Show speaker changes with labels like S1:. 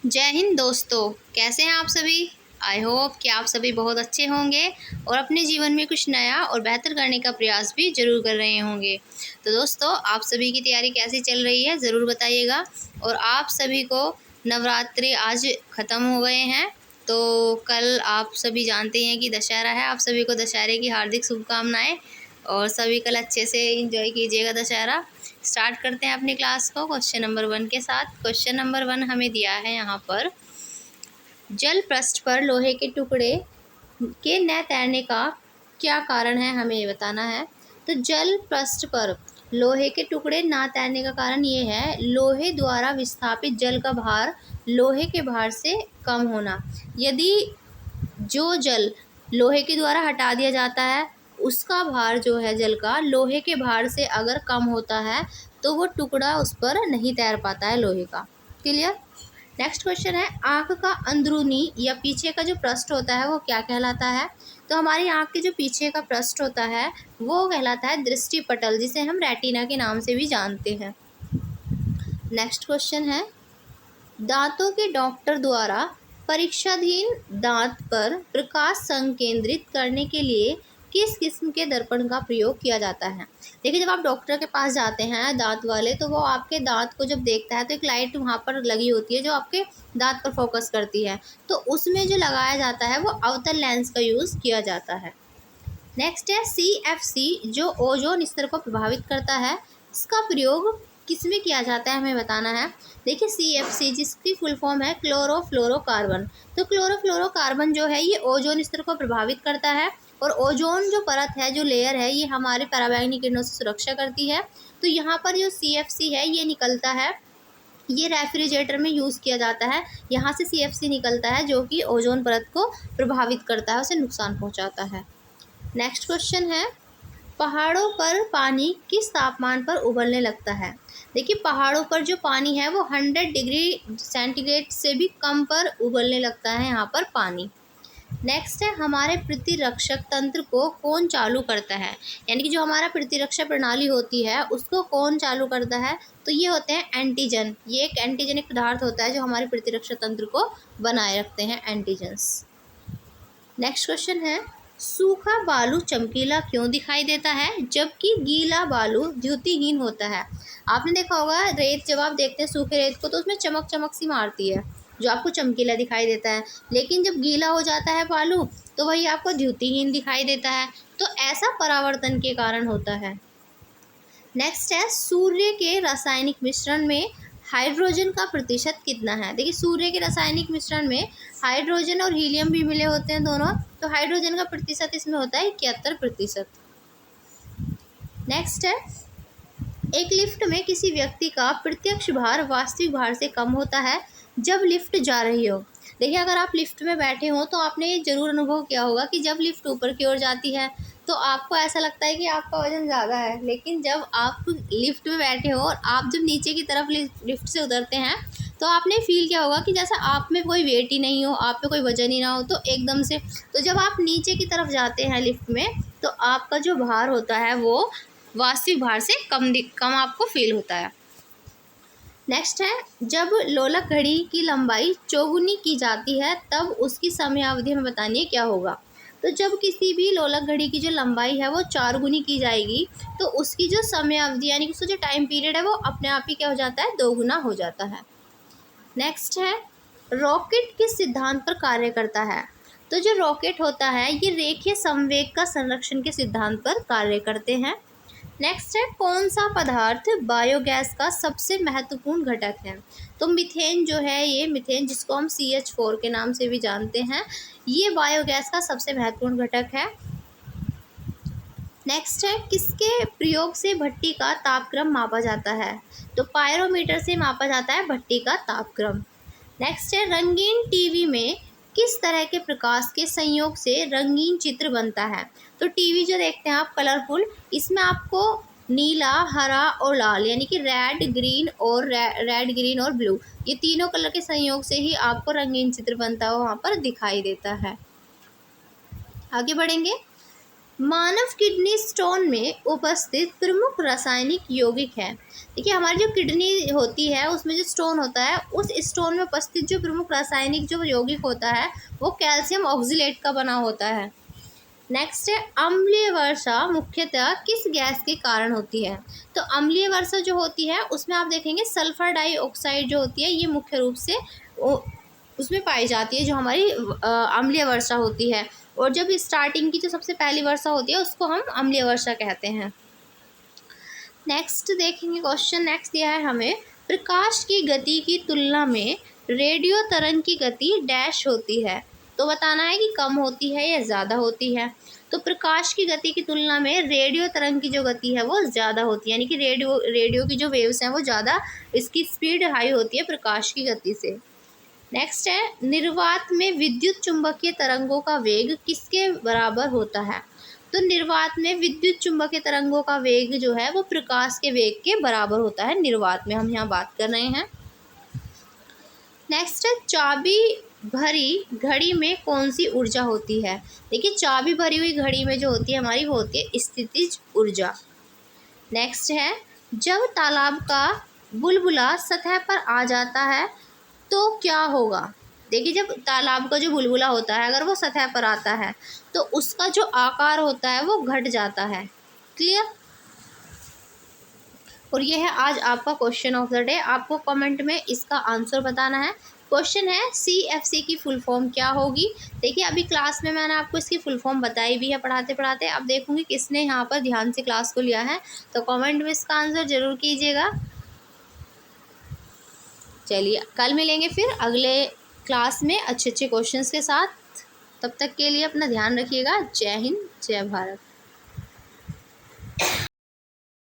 S1: जय हिंद दोस्तों, कैसे हैं आप सभी। आई होप कि आप सभी बहुत अच्छे होंगे और अपने जीवन में कुछ नया और बेहतर करने का प्रयास भी ज़रूर कर रहे होंगे। तो दोस्तों, आप सभी की तैयारी कैसी चल रही है ज़रूर बताइएगा। और आप सभी को नवरात्रि आज ख़त्म हो गए हैं, तो कल आप सभी जानते हैं कि दशहरा है। आप सभी को दशहरे की हार्दिक शुभकामनाएँ और सभी कल अच्छे से एंजॉय कीजिएगा दशहरा। स्टार्ट करते हैं अपनी क्लास को क्वेश्चन नंबर 1 के साथ। क्वेश्चन नंबर 1 हमें दिया है यहाँ पर, जल पृष्ठ पर लोहे के टुकड़े के न तैरने का क्या कारण है, हमें ये बताना है। तो जल पृष्ठ पर लोहे के टुकड़े ना तैरने का कारण ये है, लोहे द्वारा विस्थापित जल का भार लोहे के भार से कम होना। यदि जो जल लोहे के द्वारा हटा दिया जाता है, उसका भार जो है जल का लोहे के भार से अगर कम होता है तो वो टुकड़ा उस पर नहीं तैर पाता है लोहे का। क्लियर। नेक्स्ट क्वेश्चन है, आँख का अंदरूनी या पीछे का जो पृष्ठ होता है वो क्या कहलाता है। तो हमारी आँख के जो पीछे का पृष्ठ होता है वो कहलाता है दृष्टि पटल, जिसे हम रेटिना के नाम से भी जानते हैं। नेक्स्ट क्वेश्चन है, दांतों के डॉक्टर द्वारा परीक्षाधीन दांत पर प्रकाश संकेंद्रित करने के लिए किस किस्म के दर्पण का प्रयोग किया जाता है। देखिए, जब आप डॉक्टर के पास जाते हैं दांत वाले, तो वो आपके दांत को जब देखता है तो एक लाइट वहाँ पर लगी होती है जो आपके दांत पर फोकस करती है, तो उसमें जो लगाया जाता है वो अवतल लेंस का यूज़ किया जाता है। नेक्स्ट है CFC, जो ओजोन स्तर को प्रभावित करता है, इसका प्रयोग किस में किया जाता है, हमें बताना है। देखिए, CFC जिसकी फुल फॉर्म है क्लोरोफ्लोरोकार्बन। तो क्लोरोफ्लोरोकार्बन जो है ये ओजोन स्तर को प्रभावित करता है, और ओजोन जो परत है, जो लेयर है, ये हमारे पराबैंगनी किरणों से सुरक्षा करती है। तो यहाँ पर जो CFC है ये निकलता है, ये रेफ्रिजरेटर में यूज़ किया जाता है। यहाँ से CFC निकलता है जो कि ओजोन परत को प्रभावित करता है, उसे नुकसान पहुँचाता है। नेक्स्ट क्वेश्चन है, पहाड़ों पर पानी किस तापमान पर उबलने लगता है। देखिए, पहाड़ों पर जो पानी है वो 100 डिग्री सेंटीग्रेड से भी कम पर उबलने लगता है यहाँ पर पानी। नेक्स्ट है, हमारे प्रतिरक्षक तंत्र को कौन चालू करता है, यानी कि जो हमारा प्रतिरक्षा प्रणाली होती है उसको कौन चालू करता है। तो ये होते हैं एंटीजन। ये एक एंटीजेनिक पदार्थ होता है जो हमारे प्रतिरक्षा तंत्र को बनाए रखते हैं, एंटीजन्स। नेक्स्ट क्वेश्चन है, सूखा बालू चमकीला क्यों दिखाई देता है जबकि गीला बालू द्युतिहीन होता है। आपने देखा होगा, रेत जब आप देखते हैं सूखे रेत को तो उसमें चमक चमक सी मारती है, जो आपको चमकीला दिखाई देता है, लेकिन जब गीला हो जाता है बालू तो वही आपको द्युतिहीन दिखाई देता है। तो ऐसा परावर्तन के कारण होता है। नेक्स्ट है, सूर्य के रासायनिक मिश्रण में हाइड्रोजन का प्रतिशत कितना है। देखिए, सूर्य के रासायनिक मिश्रण में हाइड्रोजन और हीलियम भी मिले होते हैं दोनों, तो हाइड्रोजन का प्रतिशत इसमें होता है 71%। नेक्स्ट है, एक लिफ्ट में किसी व्यक्ति का प्रत्यक्ष भार वास्तविक भार से कम होता है जब लिफ्ट जा रही हो। देखिए, अगर आप लिफ्ट में बैठे हो तो आपने ये जरूर अनुभव किया होगा कि जब लिफ्ट ऊपर की ओर जाती है तो आपको ऐसा लगता है कि आपका वजन ज़्यादा है, लेकिन जब आप लिफ्ट में बैठे हो और आप जब नीचे की तरफ लिफ्ट से उतरते हैं तो आपने फील किया होगा कि जैसा आप में कोई वेट ही नहीं हो, आप पे कोई वजन ही ना हो, तो एकदम से, तो जब आप नीचे की तरफ जाते हैं लिफ्ट में तो आपका जो भार होता है वो वास्तविक भार से कम आपको फील होता है। नेक्स्ट है, जब लोलक घड़ी की लंबाई चौगुनी की जाती है तब उसकी समयावधि हमें बतानी है क्या होगा। तो जब किसी भी लोलक घड़ी की जो लंबाई है वो 4 गुनी की जाएगी तो उसकी जो समयावधि यानी कि उसका जो टाइम पीरियड है वो अपने आप ही क्या हो जाता है, 2 गुना हो जाता है। नेक्स्ट है, रॉकेट किस सिद्धांत पर कार्य करता है। तो जो रॉकेट होता है ये रेखीय संवेग का संरक्षण के सिद्धांत पर कार्य करते हैं। नेक्स्ट है, कौन सा पदार्थ बायोगैस का सबसे महत्वपूर्ण घटक है। तो मीथेन जो है, ये मीथेन जिसको हम CH4 के नाम से भी जानते हैं, ये बायोगैस का सबसे महत्वपूर्ण घटक है। नेक्स्ट है, किसके प्रयोग से भट्टी का तापक्रम मापा जाता है। तो पायरोमीटर से मापा जाता है भट्टी का तापक्रम। नेक्स्ट है, रंगीन टीवी में किस तरह के प्रकाश के संयोग से रंगीन चित्र बनता है। तो टीवी जो देखते हैं आप कलरफुल, इसमें आपको नीला, हरा और लाल यानी कि रेड ग्रीन और ब्लू, ये तीनों कलर के संयोग से ही आपको रंगीन चित्र बनता हुआ वहाँ पर दिखाई देता है। आगे बढ़ेंगे। मानव किडनी स्टोन में उपस्थित प्रमुख रासायनिक यौगिक है। देखिए हमारी जो किडनी होती है उसमें जो स्टोन होता है, उस स्टोन में उपस्थित जो प्रमुख रासायनिक जो यौगिक होता है वो कैल्शियम ऑक्सीलेट का बना होता है। नेक्स्ट है, अम्लीय वर्षा मुख्यतः किस गैस के कारण होती है। तो अम्लीय वर्षा जो होती है उसमें आप देखेंगे सल्फर डाइऑक्साइड जो होती है ये मुख्य रूप से उसमें पाई जाती है, जो हमारी अम्लीय वर्षा होती है। और जब स्टार्टिंग की जो सबसे पहली वर्षा होती है उसको हम अम्लीय वर्षा कहते हैं। नेक्स्ट देखेंगे क्वेश्चन नेक्स्ट दिया है हमें, प्रकाश की गति की तुलना में रेडियो तरंग की गति डैश होती है। तो बताना है कि कम होती है या ज़्यादा होती है। तो प्रकाश की गति की तुलना में रेडियो तरंग की जो गति है वो ज़्यादा होती है, यानी कि रेडियो की जो वेव्स हैं वो ज़्यादा, इसकी स्पीड हाई होती है प्रकाश की गति से। नेक्स्ट है, निर्वात में विद्युत चुंबकीय तरंगों का वेग किसके बराबर होता है। तो निर्वात में विद्युत चुंबकीय तरंगों का वेग जो है वो प्रकाश के वेग के बराबर होता है। निर्वात में हम यहाँ बात कर रहे हैं। नेक्स्ट है, चाबी भरी घड़ी में कौन सी ऊर्जा होती है। देखिए चाबी भरी हुई घड़ी में जो होती है हमारी वो होती है स्थितिज ऊर्जा। नेक्स्ट है, जब तालाब का बुलबुला सतह पर आ जाता है तो क्या होगा। देखिए जब तालाब का जो बुलबुला होता है अगर वो सतह पर आता है तो उसका जो आकार होता है वो घट जाता है। क्लियर। और ये है आज आपका क्वेश्चन ऑफ द डे। आपको कमेंट में इसका आंसर बताना है। क्वेश्चन है CFC की फुल फॉर्म क्या होगी। देखिए अभी क्लास में मैंने आपको इसकी फुल फॉर्म बताई भी है पढ़ाते पढ़ाते। अब देखूंगी किसने यहाँ पर ध्यान से क्लास को लिया है, तो कमेंट में इसका आंसर ज़रूर कीजिएगा। चलिए कल मिलेंगे फिर अगले क्लास में अच्छे अच्छे क्वेश्चंस के साथ। तब तक के लिए अपना ध्यान रखिएगा। जय हिंद, जय भारत।